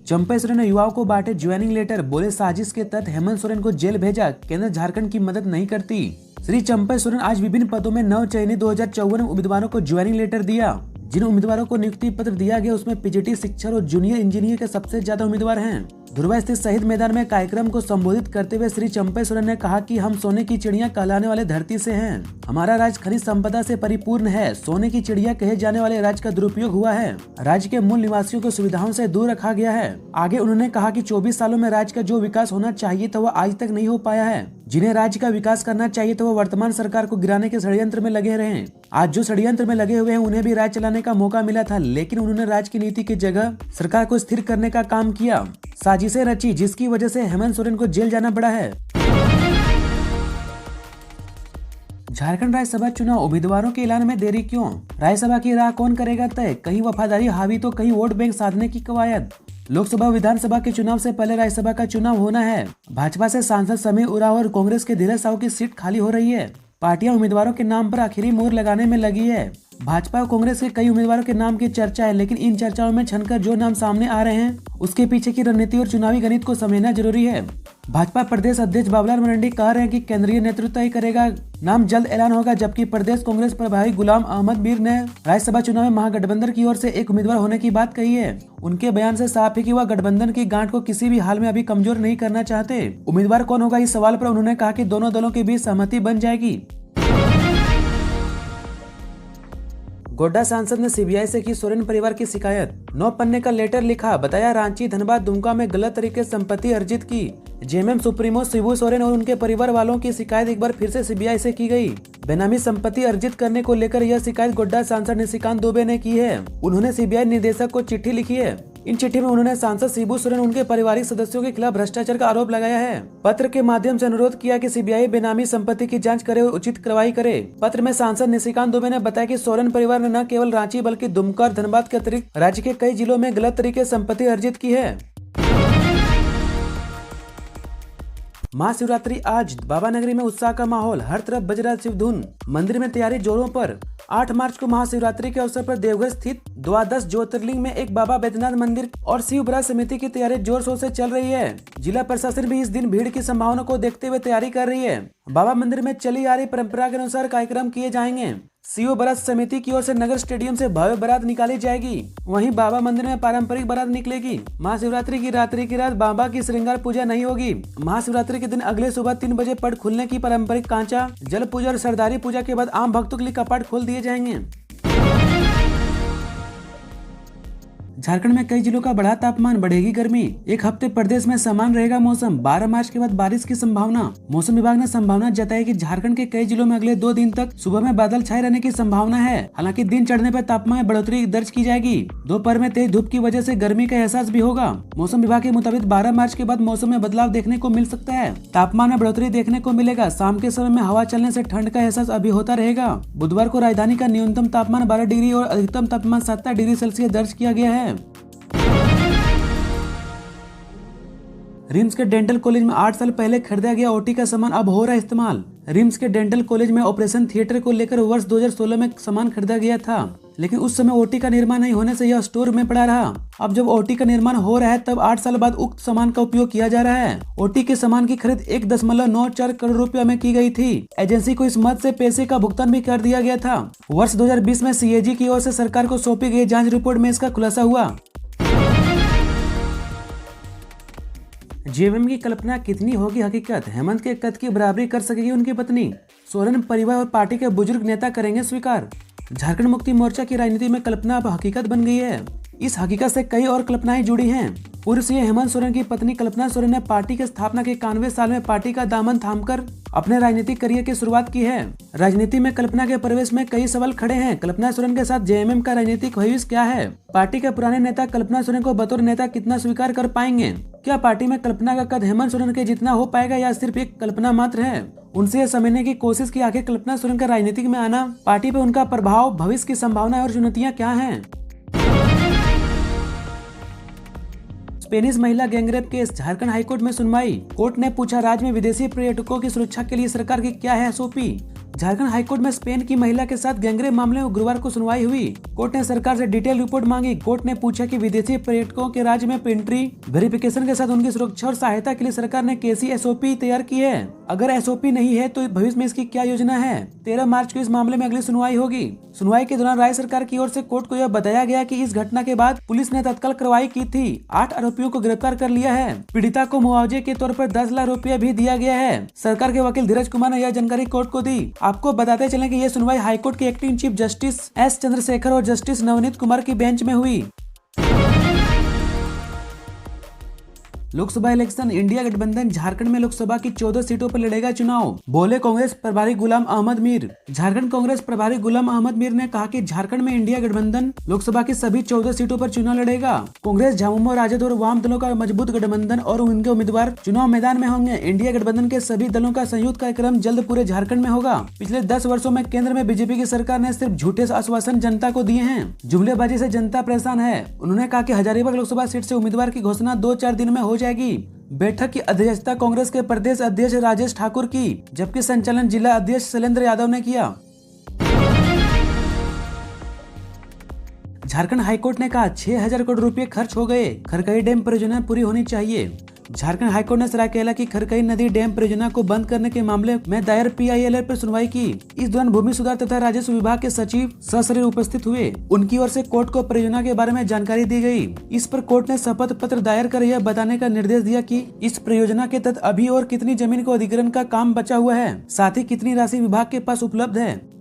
चंपा सोरेन ने युवाओं को बांटे ज्वाइनिंग लेटर, बोले साजिश के तहत हेमंत सोरेन को जेल भेजा, केंद्र झारखंड की मदद नहीं करती। श्री चंपा सोरेन आज विभिन्न पदों में नव चयनित 2054 उम्मीदवारों को ज्वाइनिंग लेटर दिया। जिन उम्मीदवारों को नियुक्ति पत्र दिया गया उसमें पीजीटी शिक्षक और जूनियर इंजीनियर के सबसे ज्यादा उम्मीदवार हैं। धुरवा स्थित शहीद मैदान में कार्यक्रम को संबोधित करते हुए श्री चंपा सोरेन ने कहा कि हम सोने की चिड़िया कहलाने वाले धरती से हैं। हमारा राज्य खनिज संपदा से परिपूर्ण है। सोने की चिड़िया कहे जाने वाले राज्य का दुरुपयोग हुआ है। राज्य के मूल निवासियों को सुविधाओं से दूर रखा गया है। आगे उन्होंने कहा कि 24 सालों में राज्य का जो विकास होना चाहिए था वह आज तक नहीं हो पाया है। जिन्हें राज्य का विकास करना चाहिए था वो वर्तमान सरकार को गिराने के षड्यंत्र में लगे रहे। आज जो षड्यंत्र में लगे हुए हैं उन्हें भी राज्य चलाने का मौका मिला था, लेकिन उन्होंने राज्य की नीति की जगह सरकार को स्थिर करने का काम किया। साजिशें रची जिसकी वजह से हेमंत सोरेन को जेल जाना पड़ा है। झारखंड राज्यसभा चुनाव उम्मीदवारों के ऐलान में देरी क्यों? राज्यसभा की राह कौन करेगा तय? कहीं वफादारी हावी तो कहीं वोट बैंक साधने की कवायद। लोकसभा विधानसभा के चुनाव से पहले राज्यसभा का चुनाव होना है। भाजपा से सांसद समीर उरांव और कांग्रेस के धीरज साहू की सीट खाली हो रही है। पार्टियां उम्मीदवारों के नाम पर आखिरी मोहर लगाने में लगी है। भाजपा और कांग्रेस के कई उम्मीदवारों के नाम की चर्चा है, लेकिन इन चर्चाओं में छनकर जो नाम सामने आ रहे हैं उसके पीछे की रणनीति और चुनावी गणित को समझना जरूरी है। भाजपा प्रदेश अध्यक्ष बाबूलाल मरांडी कह रहे हैं कि केंद्रीय नेतृत्व ही करेगा, नाम जल्द ऐलान होगा, जबकि प्रदेश कांग्रेस प्रभारी गुलाम अहमद मीर ने राज्यसभा चुनाव में महागठबंधन की ओर से एक उम्मीदवार होने की बात कही है। उनके बयान से साफ है कि वह गठबंधन की गांठ को किसी भी हाल में अभी कमजोर नहीं करना चाहते। उम्मीदवार कौन होगा इस सवाल पर उन्होंने कहा कि दोनों दलों के बीच सहमति बन जाएगी। गोड्डा सांसद ने सीबीआई से की सोरेन परिवार की शिकायत। 9 पन्ने का लेटर लिखा, बताया रांची, धनबाद, दुमका में गलत तरीके से संपत्ति अर्जित की। जेएमएम सुप्रीमो शिबू सोरेन और उनके परिवार वालों की शिकायत एक बार फिर से सीबीआई से की गई। बेनामी संपत्ति अर्जित करने को लेकर यह शिकायत गोड्डा सांसद निशिकांत दुबे ने की है। उन्होंने सीबीआई निदेशक को चिट्ठी लिखी है। इन चिट्ठी में उन्होंने सांसद शिबू सोरेन उनके पारिवारिक सदस्यों के खिलाफ भ्रष्टाचार का आरोप लगाया है। पत्र के माध्यम से अनुरोध किया कि सीबीआई बेनामी संपत्ति की जांच करे और उचित कार्रवाई करे। पत्र में सांसद निशिकांत दुबे ने बताया कि सोरेन परिवार ने न केवल रांची बल्कि दुमका और धनबाद के अतिरिक्त राज्य के कई जिलों में गलत तरीके से संपत्ति अर्जित की है। महाशिवरात्रि आज बाबा नगरी में उत्साह का माहौल, हर तरफ बज रहा शिव धुन। मंदिर में तैयारी जोरों पर। 8 मार्च को महाशिवरात्रि के अवसर पर देवघर स्थित द्वादश ज्योतिर्लिंग में एक बाबा बैद्यनाथ मंदिर और शिव बरात समिति की तैयारी जोर शोर से चल रही है। जिला प्रशासन भी इस दिन भीड़ की संभावना को देखते हुए तैयारी कर रही है। बाबा मंदिर में चली आ रही परंपरा के अनुसार कार्यक्रम किए जाएंगे। शिव बरात समिति की ओर से नगर स्टेडियम से भव्य बारात निकाली जाएगी। वहीं बाबा मंदिर में पारंपरिक बारात निकलेगी। महाशिवरात्रि की रात्रि की रात बाबा की श्रृंगार पूजा नहीं होगी। महाशिवरात्रि के दिन अगले सुबह 3 बजे पट खुलने की पारंपरिक कांचा जल पूजा और सरदारी पूजा के बाद आम भक्तों के लिए कपाट खोल दिए जाएंगे। झारखंड में कई जिलों का बढ़ा तापमान, बढ़ेगी गर्मी। एक हफ्ते प्रदेश में समान रहेगा मौसम। 12 मार्च के बाद बारिश की संभावना। मौसम विभाग ने संभावना जताई कि झारखंड के कई जिलों में अगले 2 दिन तक सुबह में बादल छाए रहने की संभावना है। हालांकि दिन चढ़ने पर तापमान में बढ़ोतरी दर्ज की जाएगी। दोपहर में तेज धूप की वजह से गर्मी का एहसास भी होगा। मौसम विभाग के मुताबिक 12 मार्च के बाद मौसम में बदलाव देखने को मिल सकता है। तापमान में बढ़ोतरी देखने को मिलेगा। शाम के समय में हवा चलने से ठंड का एहसास अभी होता रहेगा। बुधवार को राजधानी का न्यूनतम तापमान 12 डिग्री और अधिकतम तापमान 17 डिग्री सेल्सियस दर्ज किया गया है। रिम्स के डेंटल कॉलेज में 8 साल पहले खरीदा गया ओटी का सामान अब हो रहा है इस्तेमाल। रिम्स के डेंटल कॉलेज में ऑपरेशन थिएटर को लेकर वर्ष 2016 में सामान खरीदा गया था, लेकिन उस समय ओटी का निर्माण नहीं होने से यह स्टोर में पड़ा रहा। अब जब ओटी का निर्माण हो रहा है तब 8 साल बाद उक्त सामान का उपयोग किया जा रहा है। ओटी के सामान की खरीद 1.94 करोड़ रुपया में की गई थी। एजेंसी को इस मद से पैसे का भुगतान भी कर दिया गया था। वर्ष 2020 में सीएजी की ओर से सरकार को सौंपी गई जाँच रिपोर्ट में इसका खुलासा हुआ। जेएमएम की कल्पना कितनी होगी हकीकत? हेमंत के कद की बराबरी कर सकेगी उनकी पत्नी? सोरेन परिवार और पार्टी के बुजुर्ग नेता करेंगे स्वीकार। झारखंड मुक्ति मोर्चा की राजनीति में कल्पना अब हकीकत बन गई है। इस हकीकत से कई और कल्पनाएं जुड़ी हैं। पूर्व सीएम हेमंत सोरेन की पत्नी कल्पना सोरेन ने पार्टी के स्थापना के 91वें साल में पार्टी का दामन थामकर अपने राजनीतिक करियर की शुरुआत की है। राजनीति में कल्पना के प्रवेश में कई सवाल खड़े हैं। कल्पना सोरेन के साथ जेएमएम का राजनीतिक भविष्य क्या है? पार्टी के पुराने नेता कल्पना सोरेन को बतौर नेता कितना स्वीकार कर पाएंगे? क्या पार्टी में कल्पना का कद हेमंत सोरेन के जितना हो पाएगा या सिर्फ एक कल्पना मात्र है? उनसे यह समझने की कोशिश की आखिर कल्पना सोरेन का राजनीतिक में आना, पार्टी पे उनका प्रभाव, भविष्य की संभावना और चुनौतियां क्या हैं? स्पेनिश महिला गैंगरेप केस, झारखंड हाईकोर्ट में सुनवाई। कोर्ट ने पूछा राज्य में विदेशी पर्यटकों की सुरक्षा के लिए सरकार की क्या है एसओपी। झारखंड हाईकोर्ट में स्पेन की महिला के साथ गैंगरेप मामले में गुरुवार को सुनवाई हुई। कोर्ट ने सरकार से डिटेल रिपोर्ट मांगी। कोर्ट ने पूछा कि विदेशी पर्यटकों के राज्य में एंट्री वेरिफिकेशन के साथ उनकी सुरक्षा और सहायता के लिए सरकार ने कैसी एसओपी तैयार की है। अगर एसओपी नहीं है तो भविष्य में इसकी क्या योजना है। 13 मार्च को इस मामले में अगली सुनवाई होगी। सुनवाई के दौरान राज्य सरकार की ओर से कोर्ट को यह बताया गया कि इस घटना के बाद पुलिस ने तत्काल कार्रवाई की थी। 8 आरोपियों को गिरफ्तार कर लिया है। पीड़िता को मुआवजे के तौर पर 10 लाख रुपया भी दिया गया है। सरकार के वकील धीरज कुमार ने यह जानकारी कोर्ट को दी। आपको बताते चलें कि यह सुनवाई हाईकोर्ट के acting chief justice S Chandrashekhar और जस्टिस नवनीत कुमार की बेंच में हुई। लोकसभा इलेक्शन, इंडिया गठबंधन झारखंड में लोकसभा की 14 सीटों पर लड़ेगा चुनाव, बोले कांग्रेस प्रभारी गुलाम अहमद मीर। झारखंड कांग्रेस प्रभारी गुलाम अहमद मीर ने कहा कि झारखंड में इंडिया गठबंधन लोकसभा की सभी 14 सीटों पर चुनाव लड़ेगा। कांग्रेस, झामुमो, राजद और वाम दलों का मजबूत गठबंधन और उनके उम्मीदवार चुनाव मैदान में होंगे। इंडिया गठबंधन के सभी दलों का संयुक्त कार्यक्रम जल्द पूरे झारखंड में होगा। पिछले 10 वर्षों में केंद्र में बीजेपी की सरकार ने सिर्फ झूठे आश्वासन जनता को दिए हैं। जुमलेबाजी से जनता परेशान है। उन्होंने कहा कि हजारीबाग लोकसभा सीट से उम्मीदवार की घोषणा 2-4 दिन में हो जाएगी। बैठक की अध्यक्षता कांग्रेस के प्रदेश अध्यक्ष राजेश ठाकुर की, जबकि संचालन जिला अध्यक्ष शैलेंद्र यादव ने किया। झारखंड हाईकोर्ट ने कहा 6000 करोड़ रुपए खर्च हो गए, खरकई डैम परियोजना पूरी होनी चाहिए। झारखंड हाईकोर्ट ने सरायकेला की खरकई नदी डैम परियोजना को बंद करने के मामले में दायर PIL पर सुनवाई की। इस दौरान भूमि सुधार तथा राजस्व विभाग के सचिव सशरीर उपस्थित हुए। उनकी ओर से कोर्ट को परियोजना के बारे में जानकारी दी गई। इस पर कोर्ट ने शपथ पत्र दायर कर यह बताने का निर्देश दिया कि इस परियोजना के तहत अभी और कितनी जमीन को अधिग्रहण का काम बचा हुआ है, साथ ही कितनी राशि विभाग के पास उपलब्ध है।